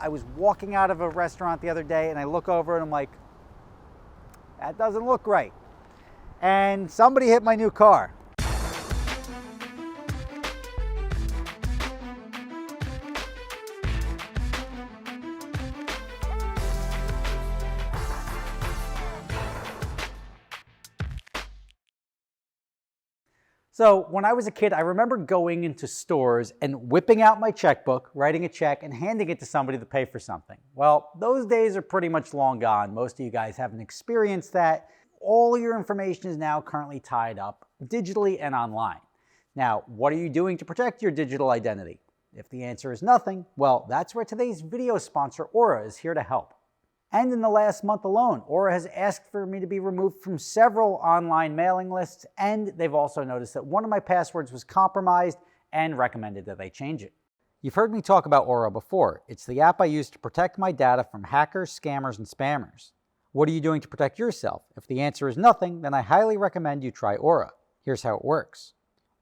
I was walking out of a restaurant the other day and I look over and I'm like, that doesn't look right. And somebody hit my new car. So when I was a kid, I remember going into stores and whipping out my checkbook, writing a check, and handing it to somebody to pay for something. Well, those days are pretty much long gone. Most of you guys haven't experienced that. All your information is now currently tied up digitally and online. Now, what are you doing to protect your digital identity? If the answer is nothing, well, that's where today's video sponsor, Aura, is here to help. And in the last month alone, Aura has asked for me to be removed from several online mailing lists, and they've also noticed that one of my passwords was compromised and recommended that I change it. You've heard me talk about Aura before. It's the app I use to protect my data from hackers, scammers, and spammers. What are you doing to protect yourself? If the answer is nothing, then I highly recommend you try Aura. Here's how it works.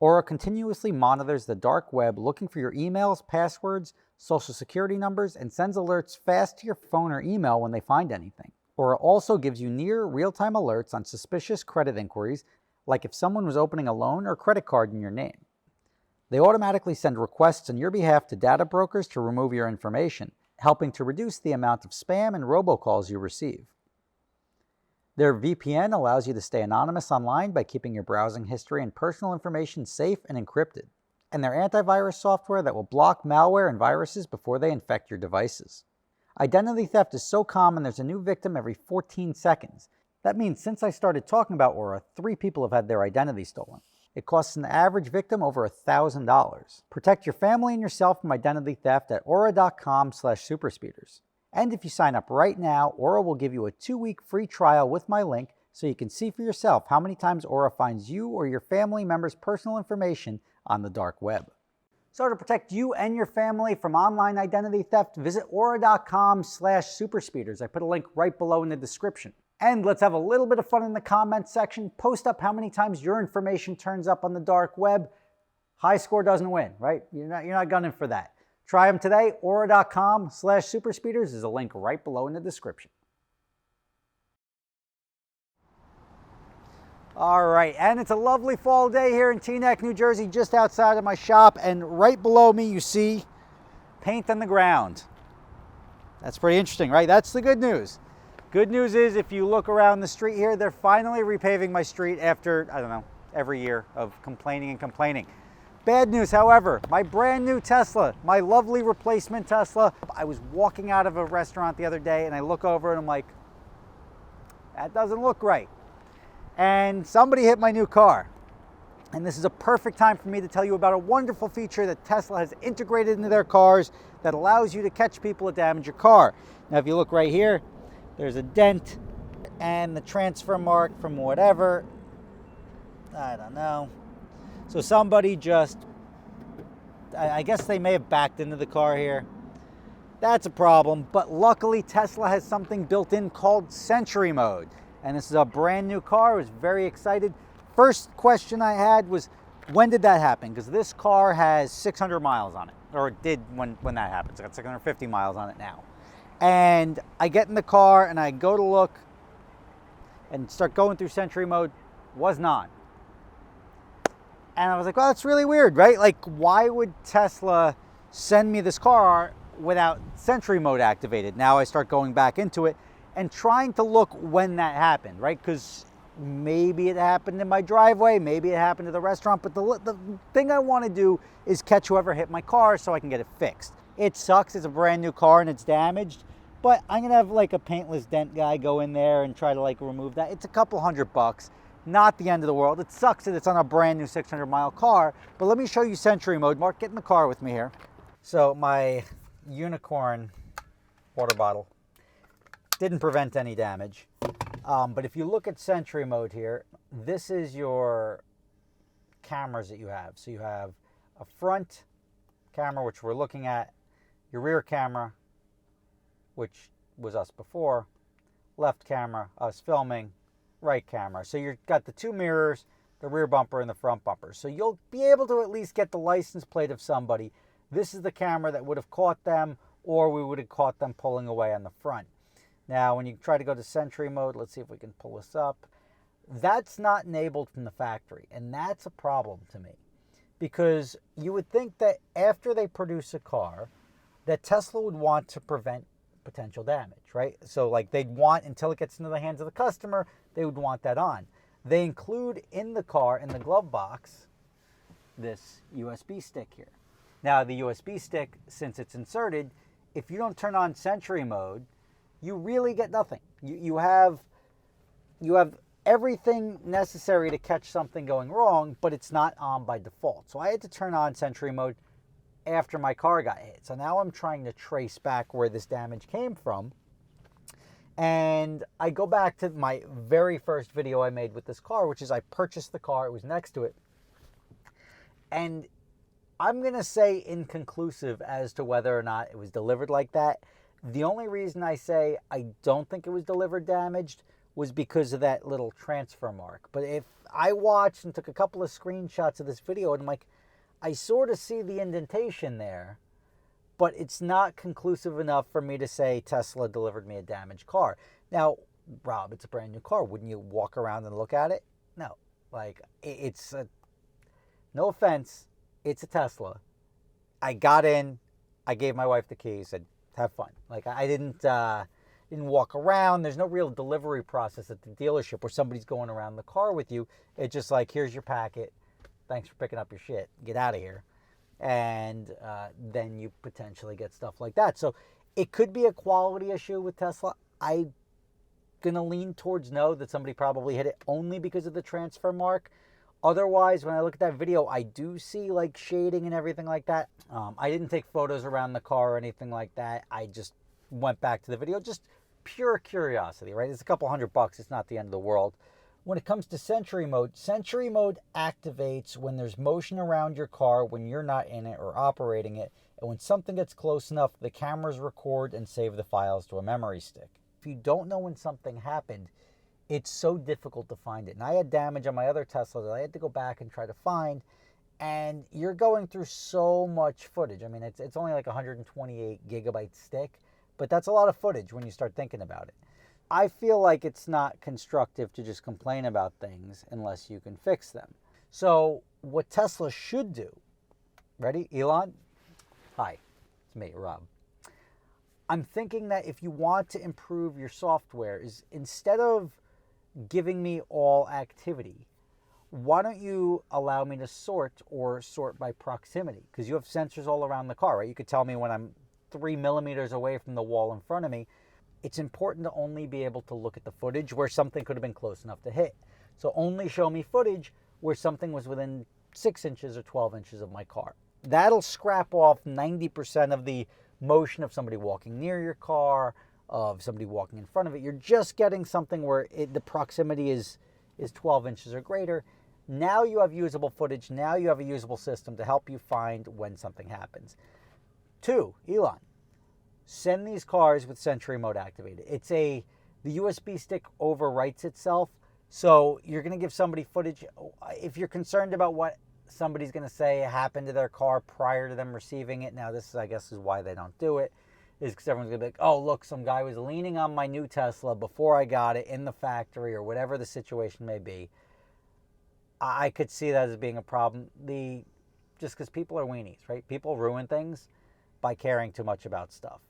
Aura continuously monitors the dark web looking for your emails, passwords, social security numbers, and sends alerts fast to your phone or email when they find anything. Aura also gives you near real-time alerts on suspicious credit inquiries, like if someone was opening a loan or credit card in your name. They automatically send requests on your behalf to data brokers to remove your information, helping to reduce the amount of spam and robocalls you receive. Their VPN allows you to stay anonymous online by keeping your browsing history and personal information safe and encrypted. And their antivirus software that will block malware and viruses before they infect your devices. Identity theft is so common there's a new victim every 14 seconds. That means since I started talking about Aura, 3 people have had their identity stolen. It costs an average victim over $1,000. Protect your family and yourself from identity theft at aura.com/superspeeders. And if you sign up right now, Aura will give you a 2-week free trial with my link so you can see for yourself how many times Aura finds you or your family members' personal information on the dark web. So to protect you and your family from online identity theft, visit aura.com/superspeeders. I put a link right below in the description. And let's have a little bit of fun in the comments section. Post up how many times your information turns up on the dark web. High score doesn't win, right? You're not gunning for that. Try them today. Aura.com/superspeeders is a link right below in the description. All right, and it's a lovely fall day here in Teaneck, New Jersey, just outside of my shop, and right below me you see paint on the ground. That's pretty interesting, right? That's the good news. Good news is if you look around the street here, they're finally repaving my street after, I don't know, every year of complaining and complaining. Bad news, however, my brand new Tesla, my lovely replacement Tesla, I was walking out of a restaurant the other day and I look over and I'm like, that doesn't look right. And somebody hit my new car. And this is a perfect time for me to tell you about a wonderful feature that Tesla has integrated into their cars that allows you to catch people that damage your car. Now, if you look right here, there's a dent and the transfer mark from whatever, I don't know. So somebody just, I guess they may have backed into the car here. That's a problem, but luckily Tesla has something built in called Sentry mode. And this is a brand new car. I was very excited. First question I had was, when did that happen? Because this car has 600 miles on it, or it did when that happened. It's got 650 miles on it now. And I get in the car and I go to look and start going through Sentry mode, wasn't on. And I was like, well, that's really weird, right? Like, why would Tesla send me this car without Sentry mode activated? Now I start going back into it and trying to look when that happened, right? Because maybe it happened in my driveway, maybe it happened at the restaurant, but the thing I want to do is catch whoever hit my car so I can get it fixed. It sucks, it's a brand new car and it's damaged, but I'm gonna have like a paintless dent guy go in there and try to like remove that. It's a couple $100. Not the end of the world. It sucks that it's on a brand new 600-mile car, but let me show you Sentry mode. Mark, get in the car with me here. So my unicorn water bottle didn't prevent any damage. But if you look at Sentry mode here, this is your cameras that you have. So you have a front camera, which we're looking at, your rear camera, which was us before, left camera, us filming, right camera. So you've got the 2 mirrors, the rear bumper and the front bumper. So you'll be able to at least get the license plate of somebody. This is the camera that would have caught them or we would have caught them pulling away on the front. Now, when you try to go to Sentry mode, let's see if we can pull this up. That's not enabled from the factory, and that's a problem to me. Because you would think that after they produce a car, that Tesla would want to prevent potential damage, right? So like they'd want, until it gets into the hands of the customer, they would want that on. They include in the car, in the glove box, this USB stick here. Now the USB stick, since it's inserted, if you don't turn on Sentry mode, you really get nothing. You have everything necessary to catch something going wrong, but it's not on by default. So I had to turn on Sentry mode after my car got hit. So now I'm trying to trace back where this damage came from. And I go back to my very first video I made with this car, which is I purchased the car, it was next to it. And I'm going to say inconclusive as to whether or not it was delivered like that. The only reason I say I don't think it was delivered damaged was because of that little transfer mark. But if I watched and took a couple of screenshots of this video, and I'm like, I sort of see the indentation there, but it's not conclusive enough for me to say Tesla delivered me a damaged car. Now, Rob, it's a brand new car. Wouldn't you walk around and look at it? No. Like, it's a, no offense, it's a Tesla. I got in, I gave my wife the keys, said, have fun. Like, I didn't walk around. There's no real delivery process at the dealership where somebody's going around the car with you. It's just like, here's your packet. Thanks for picking up your shit. Get out of here. And then you potentially get stuff like that. So it could be a quality issue with Tesla. I'm going to lean towards no, that somebody probably hit it only because of the transfer mark. Otherwise, when I look at that video, I do see like shading and everything like that. I didn't take photos around the car or anything like that. I just went back to the video, just pure curiosity, right? It's a couple $100. It's not the end of the world. When it comes to Sentry mode activates when there's motion around your car when you're not in it or operating it. And when something gets close enough, the cameras record and save the files to a memory stick. If you don't know when something happened, it's so difficult to find it. And I had damage on my other Tesla that I had to go back and try to find. And you're going through so much footage. I mean, it's only like 128 gigabyte stick, but that's a lot of footage when you start thinking about it. I feel like it's not constructive to just complain about things unless you can fix them. So what Tesla should do, ready, Elon? Hi, it's me, Rob. I'm thinking that if you want to improve your software, is instead of giving me all activity, why don't you allow me to sort by proximity? Because you have sensors all around the car, right? You could tell me when I'm 3 millimeters away from the wall in front of me. It's important to only be able to look at the footage where something could have been close enough to hit. So only show me footage where something was within 6 inches or 12 inches of my car. That'll scrap off 90% of the motion of somebody walking near your car, of somebody walking in front of it. You're just getting something where the proximity is 12 inches or greater. Now you have usable footage. Now you have a usable system to help you find when something happens. 2, Elon, send these cars with Sentry mode activated. The USB stick overwrites itself, so you're going to give somebody footage. If you're concerned about what somebody's going to say happened to their car prior to them receiving it, now this, I guess, is why they don't do it, is because everyone's going to be like, oh, look, some guy was leaning on my new Tesla before I got it in the factory, or whatever the situation may be. I could see that as being a problem. Just because people are weenies, right? People ruin things by caring too much about stuff.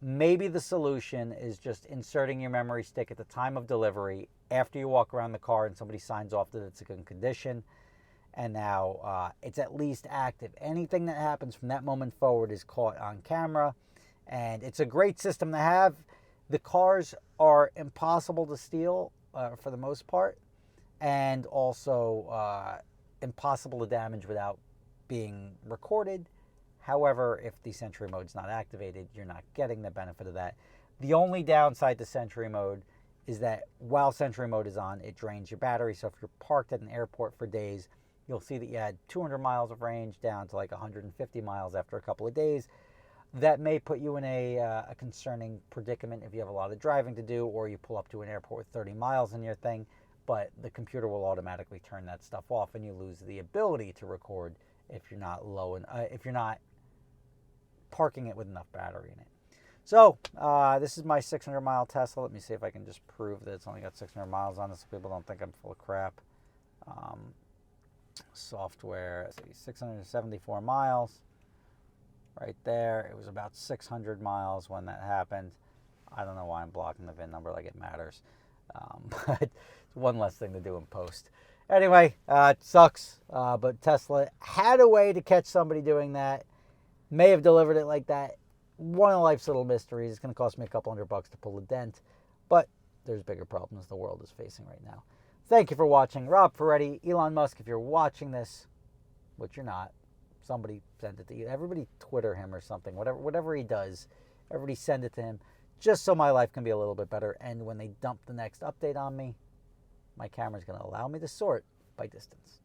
Maybe the solution is just inserting your memory stick at the time of delivery after you walk around the car and somebody signs off that it's a good condition. And now it's at least active. Anything that happens from that moment forward is caught on camera. And it's a great system to have. The cars are impossible to steal for the most part. And also impossible to damage without being recorded. However, if the Sentry mode's not activated, you're not getting the benefit of that. The only downside to Sentry mode is that while Sentry mode is on, it drains your battery. So if you're parked at an airport for days, you'll see that you had 200 miles of range down to like 150 miles after a couple of days. That may put you in a concerning predicament if you have a lot of driving to do, or you pull up to an airport with 30 miles in your thing, but the computer will automatically turn that stuff off and you lose the ability to record if you're not parking it with enough battery in it. So this is my 600-mile Tesla. Let me see if I can just prove that it's only got 600 miles on it so people don't think I'm full of crap. Software, let's see, 674 miles right there. It was about 600 miles when that happened. I don't know why I'm blocking the VIN number like it matters. But it's one less thing to do in post. Anyway, it sucks, but Tesla had a way to catch somebody doing that. May have delivered it like that. One of life's little mysteries. It's going to cost me a couple $100 to pull a dent, but there's bigger problems the world is facing right now. Thank you for watching. Rob Ferretti, Elon Musk, if you're watching this, which you're not, somebody send it to you. Everybody Twitter him or something. Whatever he does, everybody send it to him, just so my life can be a little bit better. And when they dump the next update on me, my camera's going to allow me to sort by distance.